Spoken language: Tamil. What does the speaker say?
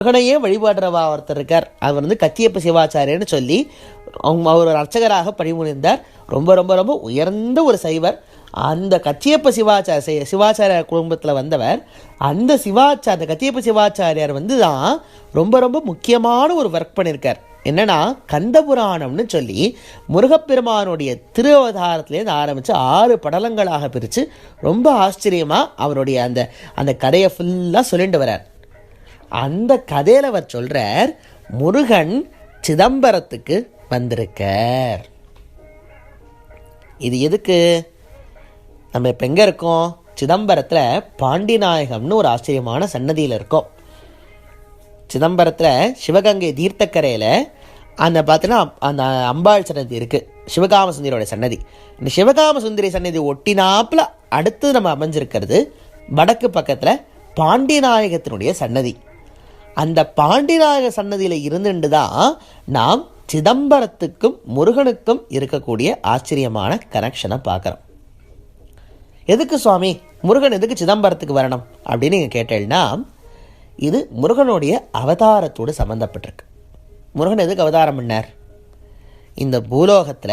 முருகனையே வழிபாடுறவா ஒருத்தர் இருக்கார். அவர் கச்சியப்ப சிவாச்சாரியன்னு சொல்லி அவர் ஒரு அர்ச்சகராக பணிபுரிந்தார். ரொம்ப ரொம்ப ரொம்ப உயர்ந்த ஒரு சைவர். அந்த கச்சியப்ப சிவாச்சாரிய குடும்பத்தில் வந்தவர். அந்த கச்சியப்ப சிவாச்சாரியார் தான் ரொம்ப ரொம்ப முக்கியமான ஒரு ஒர்க் பண்ணியிருக்கார். என்னன்னா, கந்த புராணம்னு சொல்லி முருகப்பெருமானுடைய திருவதாரத்திலேருந்து ஆரம்பித்து 6 படலங்களாக பிரித்து ரொம்ப ஆச்சரியமாக அவருடைய அந்த கதையை ஃபுல்லாக சொல்லிட்டு வர்றார். அந்த கதையில் அவர் சொல்கிறார், முருகன் சிதம்பரத்துக்கு வந்திருக்கார். இது எதுக்கு? நம்ம இப்போ எங்கே இருக்கோம்? சிதம்பரத்தில் பாண்டிநாயகம்னு ஒரு ஆச்சரியமான சன்னதியில் இருக்கோம். சிதம்பரத்தில் சிவகங்கை தீர்த்தக்கரையில் பார்த்தீங்கன்னா அந்த அம்பாள் சன்னதி இருக்குது, சிவகாம சுந்தரியோட சன்னதி. இந்த சிவகாம சுந்தரி சன்னதி ஒட்டினாப்பில் அடுத்து நம்ம அமைஞ்சிருக்கிறது வடக்கு பக்கத்தில் பாண்டிநாயகத்தினுடைய சன்னதி. அந்த பாண்டிநாயக சன்னதியில் இருந்துட்டு தான் நாம் சிதம்பரத்துக்கும் முருகனுக்கும் இருக்கக்கூடிய ஆச்சரியமான கனெக்ஷனை பார்க்குறோம். எதுக்கு சுவாமி முருகன் எதுக்கு சிதம்பரத்துக்கு வரணும் அப்படின்னு நீங்கள் கேட்டீங்கன்னா, இது முருகனுடைய அவதாரத்தோடு சம்மந்தப்பட்டிருக்கு. முருகன் எதுக்கு அவதாரம் பண்ணார்? இந்த பூலோகத்தில்